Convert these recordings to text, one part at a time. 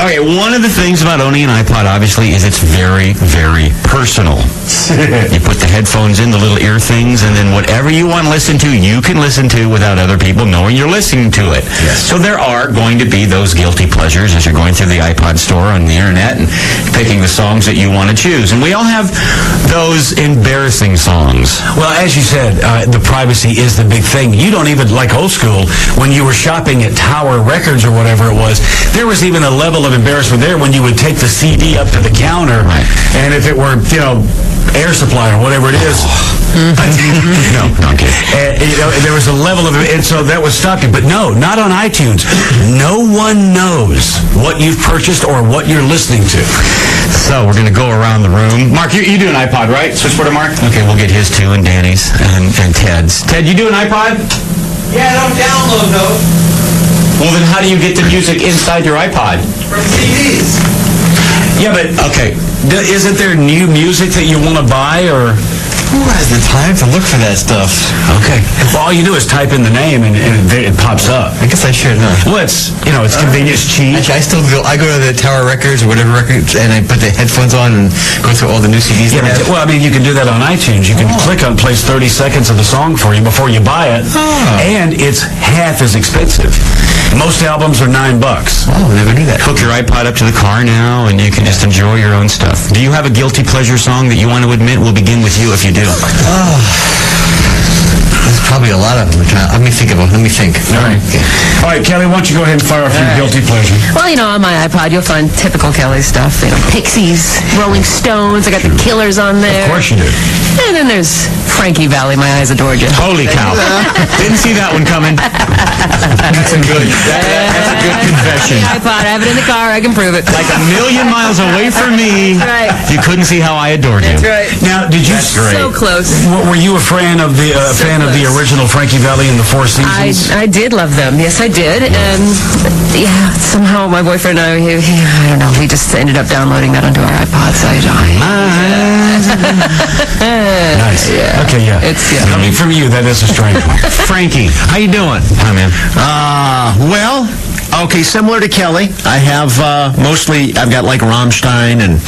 Okay, one of the things about owning an iPod, obviously, is it's very, very personal. You put the headphones in, the little ear things, and then whatever you want to listen to, you can listen to without other people knowing you're listening to it. Yes. So there are going to be those guilty pleasures as you're going through the iPod store on the internet and picking the songs that you want to choose. And we all have those embarrassing songs. Well, as you said, the privacy is the big thing. You don't even, like old school, when you were shopping at Tower Records or whatever it was, there was even a level of embarrassment there when you would take the CD up to the counter, right. And if it were, Air Supply or whatever it is, No, I'm kidding. there was a level of, and so that would stop you. But no, not on iTunes. No one knows what you've purchased or what you're listening to. So we're going to go around the room. Mark, you do an iPod, right? Switchboard to Mark? Okay, we'll get his too, and Danny's, and Ted's. Ted, you do an iPod? Yeah, I don't download those Well, then how do you get the music inside your iPod? from CDs. Yeah, but Okay. isn't there new music that you want to buy or? Who has the time to look for that stuff? Okay. Well, all you do is type in the name and it pops up. I guess I should, huh? Well, it's convenient, it's cheap. Actually, I still go. I go to the Tower Records or whatever records, and I put the headphones on and go through all the new CDs. Yeah, they have. well, I mean, you can do that on iTunes. You can click on plays 30 seconds of the song for you before you buy it, and it's half as expensive. Most albums are $9. Oh, never knew that. Hook your iPod up to the car now, and you can just enjoy your own stuff. Do you have a guilty pleasure song that you want to admit? We'll begin with you if you do. There's probably a lot of them. Let me think of them. Let me think. All right. Okay. All right, Kelly, why don't you go ahead and fire off your guilty pleasure? Well, on my iPod, you'll find typical Kelly stuff. Pixies, Rolling Stones. I got the Killers on there. Of course you do. And then there's Frankie Valli, My Eyes Adored You. Holy cow. Didn't see that one coming. That's a good confession. The iPod, I have it in the car. I can prove it. Like a million miles away from me, That's right. you couldn't see how I adored you. That's right. Now, did you? So close. Were you a fan of the the original Frankie Valli and the Four Seasons? I did love them. Yes, I did. And somehow my boyfriend and I, I don't know, we just ended up downloading that onto our iPods. Nice. Yeah. Okay, yeah. Coming from you, that is a strange one. Frankie, how you doing? Hi, man. Well, okay, similar to Kelly, I have mostly, I've got like Rammstein and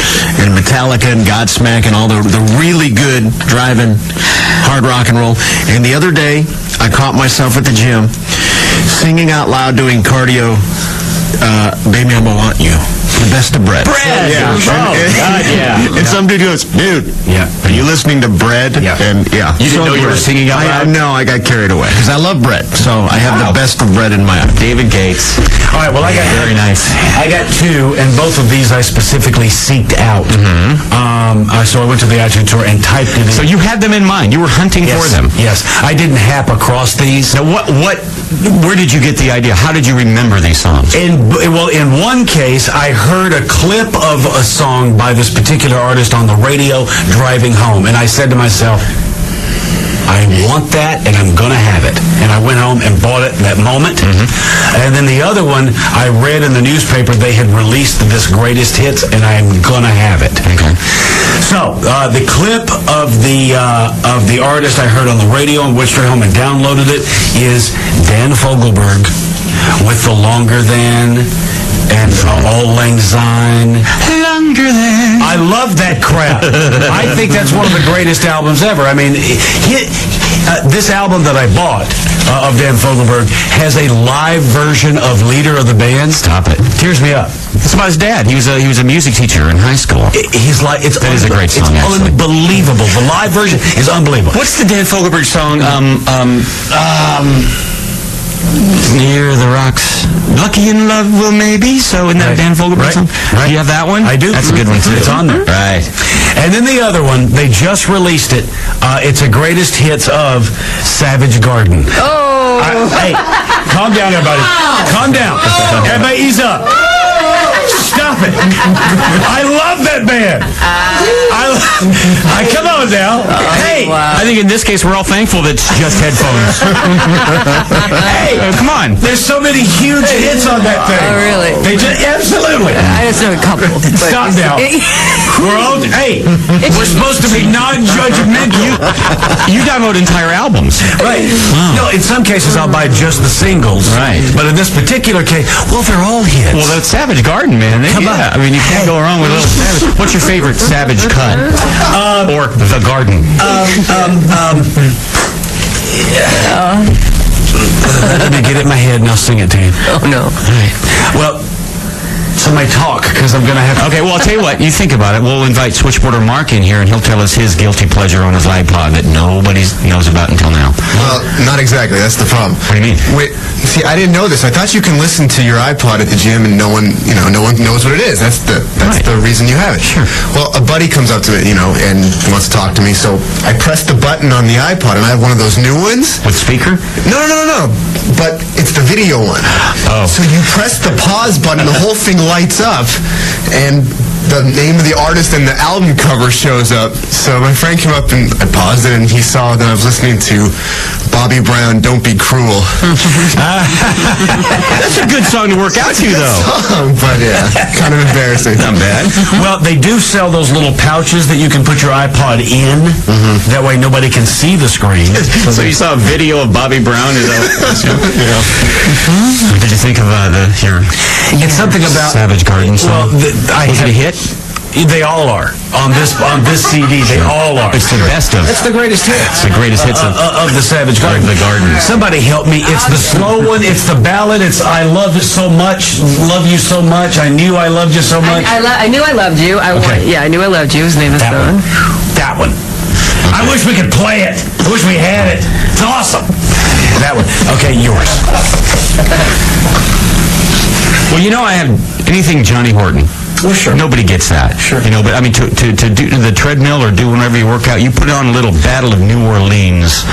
Metallica and Godsmack and all the really good driving hard rock and roll. And the other day, I caught myself at the gym singing out loud doing cardio, Baby, I'm gonna want you. The best of Bread. Bread! Yeah. God, yeah. And some dude goes, dude, Yeah. are you listening to Bread? Yeah. And yeah. You didn't know you were singing out loud? No, I got carried away. Because I love Bread. So I have the best of Bread in my eye. David Gates. All right, well, I got Very nice. I got two, and both of these I specifically seeked out. So I went to the iTunes store and typed it in. So you had them in mind. You were hunting for them. Yes, I didn't hap across these. Now, where did you get the idea? How did you remember these songs? In one case, I heard a clip of a song by this particular artist on the radio driving home, and I said to myself, I want that, and I'm going to have it. And I went home and bought it that moment. And then the other one, I read in the newspaper they had released this greatest hits, and I'm going to have it. Okay. So, the clip of the artist I heard on the radio and went straight home and downloaded it is Dan Fogelberg with the Longer Than and Auld Lang Syne. Longer Than. I love that crap. I think that's one of the greatest albums ever. I mean, this album that I bought of Dan Fogelberg has a live version of Leader of the Band. Stop it. Tears me up. It's about his dad. He was a music teacher in high school. That is a great song, It's actually. unbelievable. The live version is unbelievable. What's the Dan Fogelberg song? Near the rocks. Lucky in love, well, maybe. So, isn't that a Dan Fogelberg song? Right. Do you have that one? I do. That's a good one, too. It's on there. Right. And then the other one, they just released it. It's a greatest hits of Savage Garden. Oh. Hey, calm down, everybody. Calm down. Everybody ease up. Stop it. I love that band. Come on now. Hey, I think in this case we're all thankful that it's just headphones. hey, Come on. there's so many huge hits on that thing. Oh, really? They just absolutely. I just know a couple. but- Stop now. We're all, hey, we're supposed to be non-judgmental. You download entire albums. Right. No, in some cases I'll buy just the singles. Right. But in this particular case, well, they're all hits. Well, that's Savage Garden, man. Come on. I mean, you can't go wrong with a little Savage. What's your favorite Savage cut? Or The Garden? Let me get it in my head and I'll sing it to you. Oh, no. Well, somebody talk, because I'm going to have to... Okay, well, I'll tell you what. You think about it. We'll invite Switchboarder Mark in here, and he'll tell us his guilty pleasure on his iPod that nobody knows about until now. Well, not exactly. That's the problem. What do you mean? Wait, see, I didn't know this. I thought you can listen to your iPod at the gym and no one knows what it is. That's the reason you have it. Sure. Well, a buddy comes up to me, and wants to talk to me, so I pressed the button on the iPod, and I have one of those new ones. With speaker? No. But it's the video one. Oh. So you press the pause button, the whole thing lights up, and the name of the artist and the album cover shows up. So my friend came up and I paused it, and he saw that I was listening to Bobby Brown, Don't Be Cruel. That's a good song to work out to, though. But yeah, kind of embarrassing. Not bad. Well, they do sell those little pouches that you can put your iPod in. That way nobody can see the screen. So you saw a video of Bobby Brown? Is that What did you think of your It's something about... Savage Garden Well, song? Was it a hit? They all are. On this CD, they all are. It's the best of. It's the greatest hits. It's the greatest hits of the Savage Garden. The Garden. Somebody help me. It's the slow one. It's the ballad. It's I love it so much. Love you so much. I knew I loved you so much. I knew I loved you. I knew I loved you. His name is That Stone. one. That one. I wish we could play it. I wish we had it. It's awesome. That one. Okay, yours. Well, I have anything Johnny Horton. Well, sure. Nobody gets that. Sure. But I mean, to do the treadmill or do whenever you work out, you put on a little Battle of New Orleans,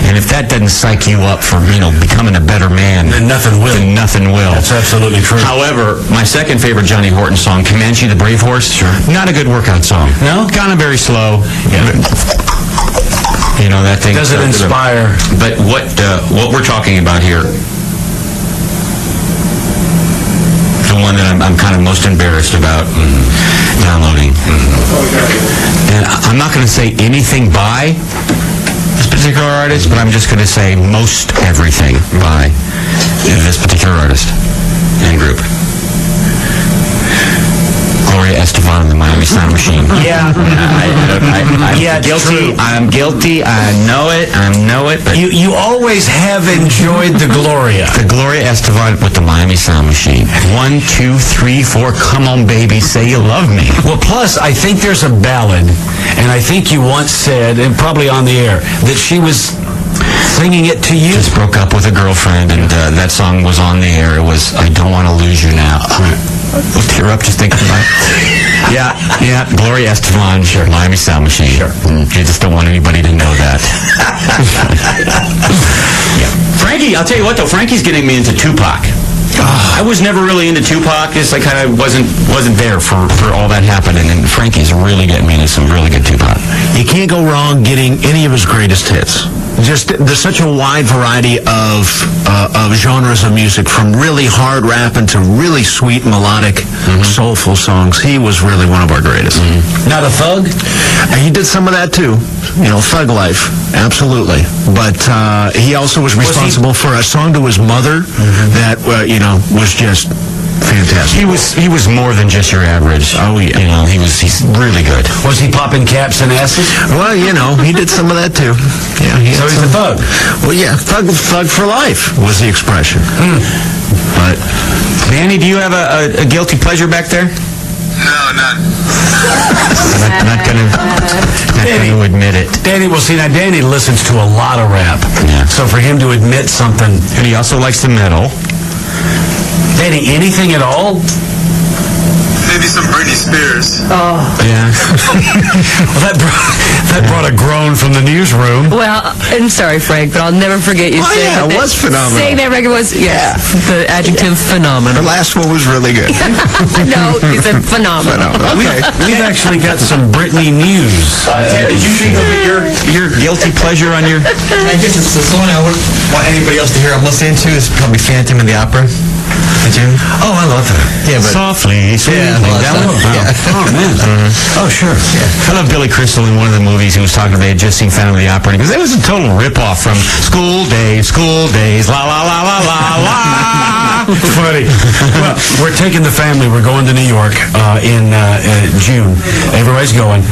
and if that doesn't psych you up for, becoming a better man, Then nothing will. Then nothing will. That's absolutely true. However, my second favorite Johnny Horton song, Comanche the Brave Horse, not a good workout song. No? Kind of very slow. Yeah. That thing. Does it inspire? But what we're talking about here, the one that I'm kind of most embarrassed about downloading. And I'm not going to say anything by this particular artist, but I'm just going to say most everything by this particular artist and group. Gloria Estefan and the Miami Sound Machine. Yeah. I'm guilty. True. I'm guilty. I know it. But You always have enjoyed the Gloria. the Gloria Estefan with the Miami Sound Machine. 1, 2, 3, 4. Come on, baby, say you love me. Well, plus, I think there's a ballad, and I think you once said, and probably on the air, that she was singing it to you. Just broke up with a girlfriend, and that song was on the air. It was I Don't Want to Lose You Now. I'll tear up just thinking about it. Yeah. Gloria Estefan, Miami Sound Machine. Sure. You just don't want anybody to know that. Yeah. Frankie, I'll tell you what, though. Frankie's getting me into Tupac. I was never really into Tupac. Just I kind of wasn't there for all that happening. And Frankie's really getting me into some really good Tupac. You can't go wrong getting any of his greatest hits. There's such a wide variety of genres of music, from really hard rap into really sweet, melodic, soulful songs. He was really one of our greatest. Not a thug? He did some of that too. Thug life, absolutely. But he also was responsible for a song to his mother that was just fantastic. He was more than just your average. Oh yeah. He's really good. Was he popping caps and asses? Well, he did some of that too. Yeah. So he's a thug. Well, yeah, thug for life was the expression. But Danny, do you have a guilty pleasure back there? No, none. I'm not gonna admit it. Danny, well, see, now Danny listens to a lot of rap. Yeah. So for him to admit something... And he also likes the metal. Danny, anything at all? Maybe some Britney Spears. Yeah. Well, that brought a groan from the newsroom. Well, I'm sorry, Frank, but I'll never forget you saying yeah, it was phenomenal. Saying that record was, the adjective phenomenal. The last one was really good. No, you said phenomenal. Okay. We've actually got some Britney news. Did you think of your guilty pleasure on your... I guess it's the song I wouldn't want anybody else to hear I'm listening to is probably Phantom of the Opera. Did you? Oh, I love that. Yeah, but... Softly, sweetly. well, That one? yeah. Oh, man. Oh, sure. I love Billy Crystal in one of the movies. He was talking about they had just seen Phantom of the Opera because it was a total rip-off from School Days, la la la la la la. Funny. Well, we're taking the family. We're going to New York in June. Everybody's going.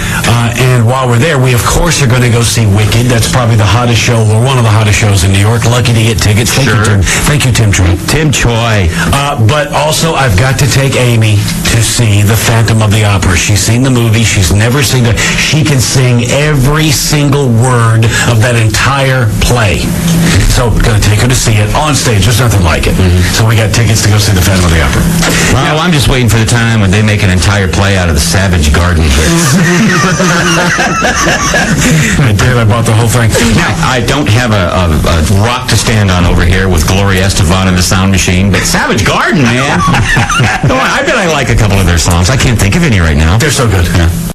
And while we're there, we, of course, are going to go see Wicked. That's probably the hottest show, or one of the hottest shows in New York. Lucky to get tickets. Thank you, Tim. Thank you, Tim Troy. Tim Choi. But also, I've got to take Amy to see The Phantom of the Opera. She's seen the movie. She's never seen it. She can sing every single word of that entire play. So, going to take her to see it on stage. There's nothing like it. So we got tickets to go see The Phantom of the Opera. Well, I'm just waiting for the time when they make an entire play out of the Savage Garden hits. I did. I bought the whole thing. Now, I don't have a rock to stand on over here with Gloria Estefan and the Sound Machine, but Savage Garden, man. I bet I like a couple of their songs. I can't think of any right now. They're so good. Yeah.